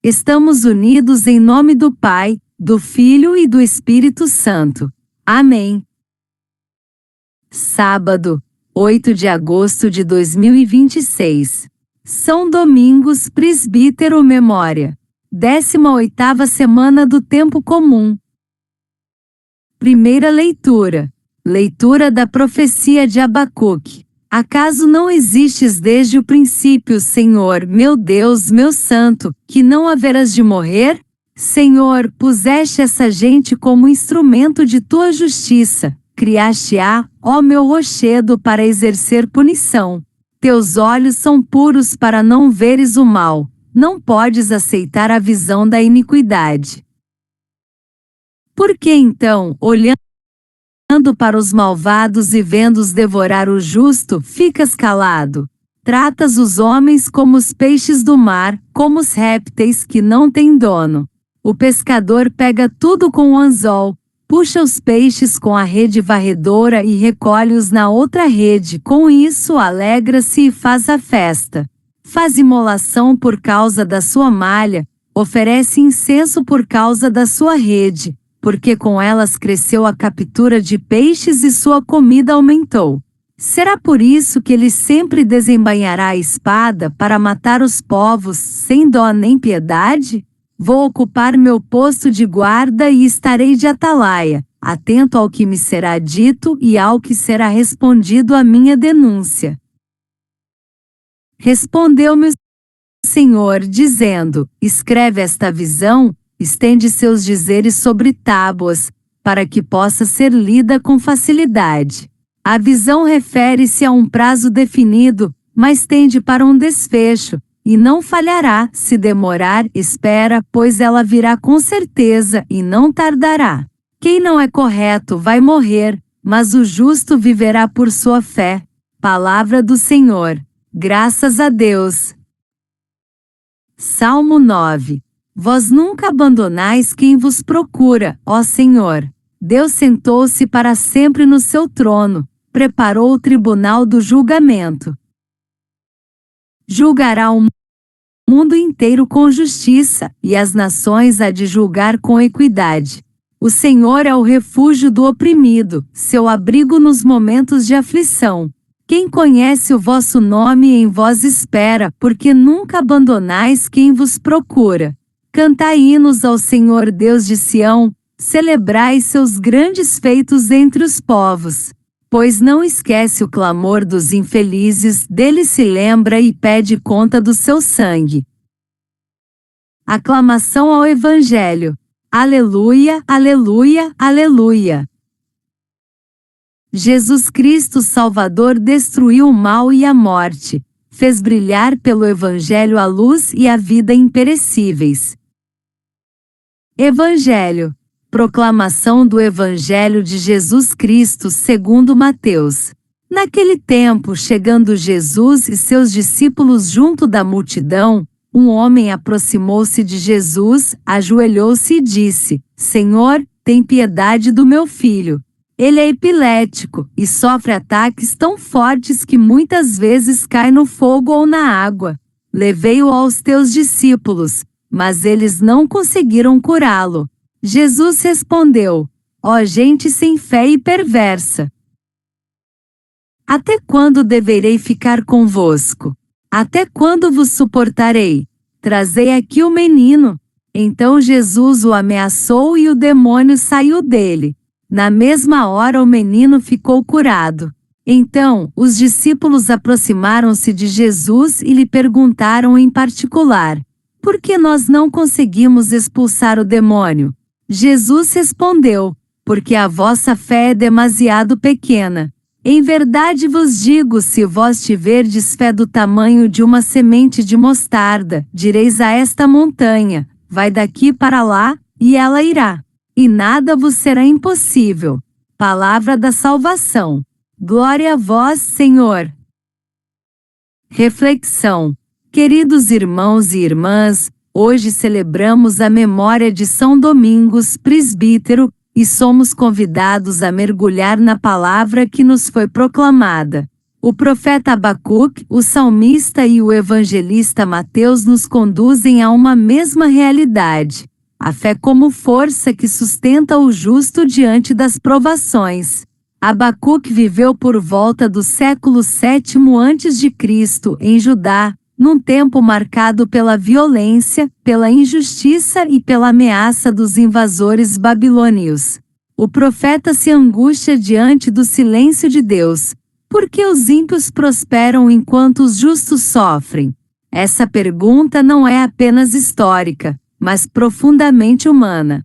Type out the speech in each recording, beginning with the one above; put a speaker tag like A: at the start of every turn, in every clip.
A: Estamos unidos em nome do Pai, do Filho e do Espírito Santo. Amém. Sábado, 8 de agosto de 2026. São Domingos Presbítero Memória. 18ª semana do Tempo Comum. Primeira leitura. Leitura da profecia de Abacuque. Acaso não existes desde o princípio, Senhor, meu Deus, meu Santo, que não haverás de morrer? Senhor, puseste essa gente como instrumento de tua justiça. Criaste-a, ó meu rochedo, para exercer punição. Teus olhos são puros para não veres o mal. Não podes aceitar a visão da iniquidade. Por que então, olhando para os malvados e vendo-os devorar o justo, ficas calado? Tratas os homens como os peixes do mar, como os répteis que não têm dono. O pescador pega tudo com o anzol, puxa os peixes com a rede varredora e recolhe-os na outra rede. Com isso alegra-se e faz a festa. Faz imolação por causa da sua malha, oferece incenso por causa da sua rede, porque com elas cresceu a captura de peixes e sua comida aumentou. Será por isso que ele sempre desembainhará a espada para matar os povos, sem dó nem piedade? Vou ocupar meu posto de guarda e estarei de atalaia, atento ao que me será dito e ao que será respondido à minha denúncia. Respondeu-me o Senhor, dizendo: escreve esta visão, estende seus dizeres sobre tábuas, para que possa ser lida com facilidade. A visão refere-se a um prazo definido, mas tende para um desfecho, e não falhará. Se demorar, espera, pois ela virá com certeza, e não tardará. Quem não é correto vai morrer, mas o justo viverá por sua fé. Palavra do Senhor. Graças a Deus. Salmo 9. Vós nunca abandonais quem vos procura, ó Senhor. Deus sentou-se para sempre no seu trono, preparou o tribunal do julgamento. Julgará o mundo inteiro com justiça, e as nações há de julgar com equidade. O Senhor é o refúgio do oprimido, seu abrigo nos momentos de aflição. Quem conhece o vosso nome em vós espera, porque nunca abandonais quem vos procura. Cantai hinos ao Senhor Deus de Sião, celebrai seus grandes feitos entre os povos. Pois não esquece o clamor dos infelizes, dele se lembra e pede conta do seu sangue. Aclamação ao Evangelho. Aleluia, aleluia, aleluia. Jesus Cristo Salvador destruiu o mal e a morte, fez brilhar pelo Evangelho a luz e a vida imperecíveis. Evangelho. Proclamação do Evangelho de Jesus Cristo segundo Mateus. Naquele tempo, chegando Jesus e seus discípulos junto da multidão, um homem aproximou-se de Jesus, ajoelhou-se e disse: Senhor, tem piedade do meu filho. Ele é epilético, e sofre ataques tão fortes que muitas vezes cai no fogo ou na água. Levei-o aos teus discípulos, mas eles não conseguiram curá-lo. Jesus respondeu: ó gente sem fé e perversa! Até quando deverei ficar convosco? Até quando vos suportarei? Trazei aqui o menino. Então Jesus o ameaçou e o demônio saiu dele. Na mesma hora o menino ficou curado. Então, os discípulos aproximaram-se de Jesus e lhe perguntaram em particular: por que nós não conseguimos expulsar o demônio? Jesus respondeu: porque a vossa fé é demasiado pequena. Em verdade vos digo, se vós tiverdes fé do tamanho de uma semente de mostarda, direis a esta montanha: vai daqui para lá, e ela irá. E nada vos será impossível. Palavra da salvação. Glória a vós, Senhor. Reflexão. Queridos irmãos e irmãs, hoje celebramos a memória de São Domingos Presbítero, e somos convidados a mergulhar na palavra que nos foi proclamada. O profeta Abacuque, o salmista e o evangelista Mateus nos conduzem a uma mesma realidade: a fé como força que sustenta o justo diante das provações. Abacuque viveu por volta do século VII a.C., em Judá, num tempo marcado pela violência, pela injustiça e pela ameaça dos invasores babilônios. O profeta se angustia diante do silêncio de Deus. Por que os ímpios prosperam enquanto os justos sofrem? Essa pergunta não é apenas histórica, mas profundamente humana.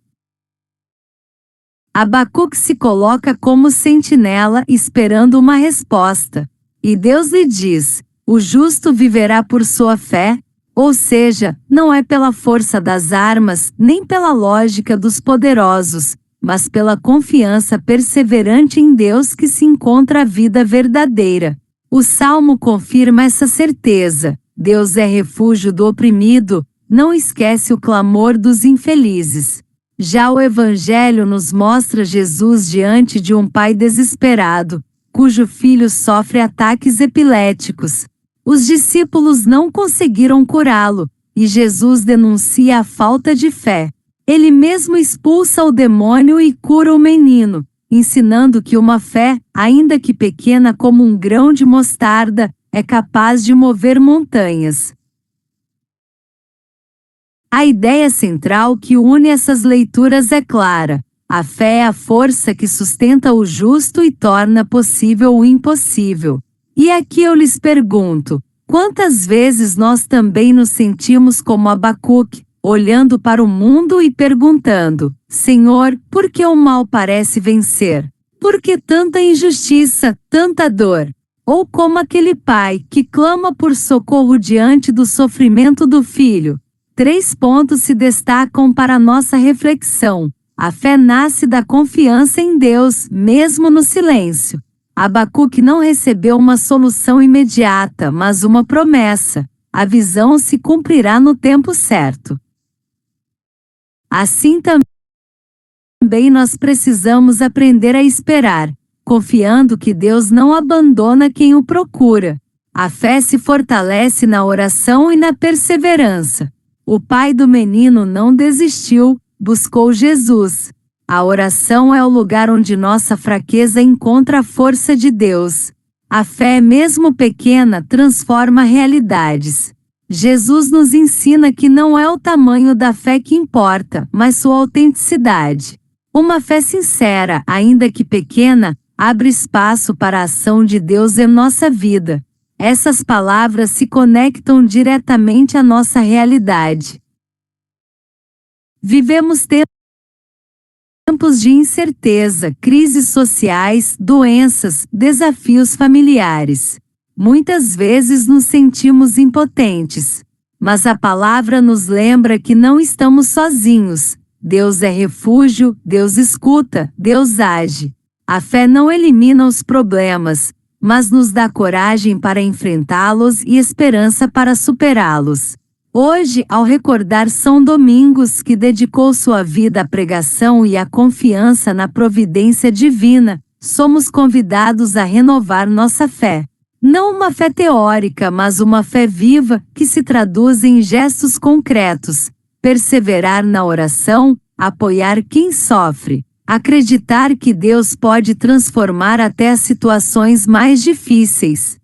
A: Abacuque se coloca como sentinela esperando uma resposta. E Deus lhe diz: o justo viverá por sua fé, ou seja, não é pela força das armas, nem pela lógica dos poderosos, mas pela confiança perseverante em Deus que se encontra a vida verdadeira. O Salmo confirma essa certeza: Deus é refúgio do oprimido, não esquece o clamor dos infelizes. Já o Evangelho nos mostra Jesus diante de um pai desesperado, cujo filho sofre ataques epiléticos. Os discípulos não conseguiram curá-lo, e Jesus denuncia a falta de fé. Ele mesmo expulsa o demônio e cura o menino, ensinando que uma fé, ainda que pequena como um grão de mostarda, é capaz de mover montanhas. A ideia central que une essas leituras é clara: a fé é a força que sustenta o justo e torna possível o impossível. E aqui eu lhes pergunto: quantas vezes nós também nos sentimos como Abacuque, olhando para o mundo e perguntando: Senhor, por que o mal parece vencer? Por que tanta injustiça, tanta dor? Ou como aquele pai que clama por socorro diante do sofrimento do filho. 3 pontos se destacam para nossa reflexão. A fé nasce da confiança em Deus, mesmo no silêncio. Abacuque não recebeu uma solução imediata, mas uma promessa: a visão se cumprirá no tempo certo. Assim também nós precisamos aprender a esperar, confiando que Deus não abandona quem o procura. A fé se fortalece na oração e na perseverança. O pai do menino não desistiu, buscou Jesus. A oração é o lugar onde nossa fraqueza encontra a força de Deus. A fé, mesmo pequena, transforma realidades. Jesus nos ensina que não é o tamanho da fé que importa, mas sua autenticidade. Uma fé sincera, ainda que pequena, abre espaço para a ação de Deus em nossa vida. Essas palavras se conectam diretamente à nossa realidade. Vivemos tempos de incerteza, crises sociais, doenças, desafios familiares. Muitas vezes nos sentimos impotentes. Mas a palavra nos lembra que não estamos sozinhos. Deus é refúgio, Deus escuta, Deus age. A fé não elimina os problemas, mas nos dá coragem para enfrentá-los e esperança para superá-los. Hoje, ao recordar São Domingos, que dedicou sua vida à pregação e à confiança na providência divina, somos convidados a renovar nossa fé. Não uma fé teórica, mas uma fé viva, que se traduz em gestos concretos: perseverar na oração, apoiar quem sofre, acreditar que Deus pode transformar até as situações mais difíceis.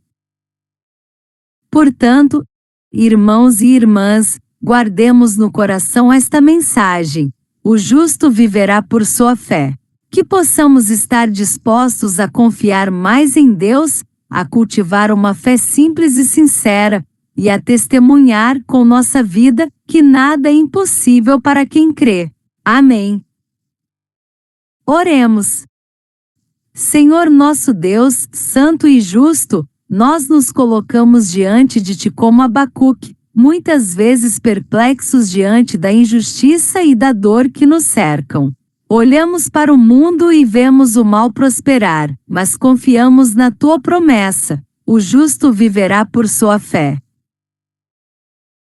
A: Portanto, irmãos e irmãs, guardemos no coração esta mensagem: o justo viverá por sua fé. Que possamos estar dispostos a confiar mais em Deus, a cultivar uma fé simples e sincera, e a testemunhar com nossa vida que nada é impossível para quem crê. Amém. Oremos. Senhor nosso Deus, santo e justo, nós nos colocamos diante de Ti como Abacuque, muitas vezes perplexos diante da injustiça e da dor que nos cercam. Olhamos para o mundo e vemos o mal prosperar, mas confiamos na Tua promessa: o justo viverá por sua fé.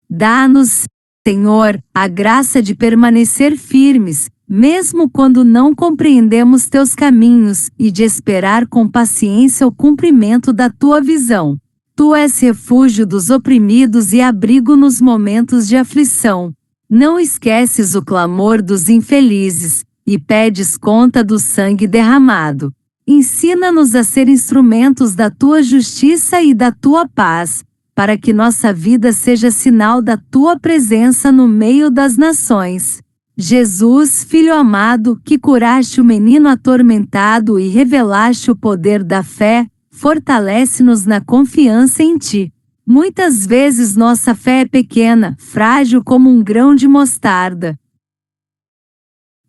A: Dá-nos, Senhor, a graça de permanecer firmes, mesmo quando não compreendemos teus caminhos, e de esperar com paciência o cumprimento da tua visão. Tu és refúgio dos oprimidos e abrigo nos momentos de aflição. Não esqueces o clamor dos infelizes, e pedes conta do sangue derramado. Ensina-nos a ser instrumentos da tua justiça e da tua paz, para que nossa vida seja sinal da tua presença no meio das nações. Jesus, Filho amado, que curaste o menino atormentado e revelaste o poder da fé, fortalece-nos na confiança em ti. Muitas vezes nossa fé é pequena, frágil como um grão de mostarda.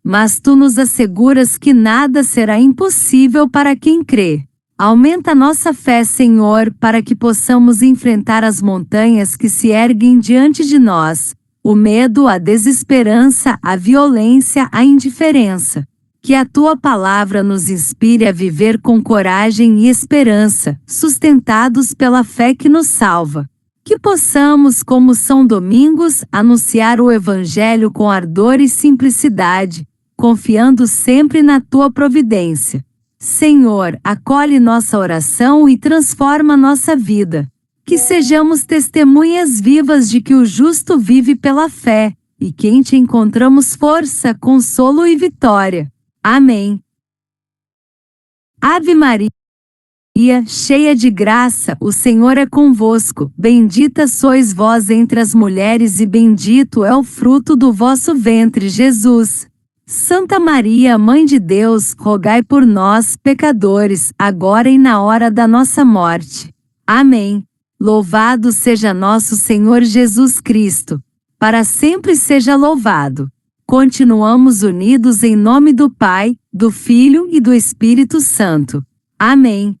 A: Mas tu nos asseguras que nada será impossível para quem crê. Aumenta nossa fé, Senhor, para que possamos enfrentar as montanhas que se erguem diante de nós, o medo, a desesperança, a violência, a indiferença. Que a tua palavra nos inspire a viver com coragem e esperança, sustentados pela fé que nos salva. Que possamos, como São Domingos, anunciar o Evangelho com ardor e simplicidade, confiando sempre na tua providência. Senhor, acolhe nossa oração e transforma nossa vida. Que sejamos testemunhas vivas de que o justo vive pela fé, e que em ti encontramos força, consolo e vitória. Amém. Ave Maria, cheia de graça, o Senhor é convosco. Bendita sois vós entre as mulheres e bendito é o fruto do vosso ventre, Jesus. Santa Maria, Mãe de Deus, rogai por nós, pecadores, agora e na hora da nossa morte. Amém. Louvado seja nosso Senhor Jesus Cristo. Para sempre seja louvado. Continuamos unidos em nome do Pai, do Filho e do Espírito Santo. Amém.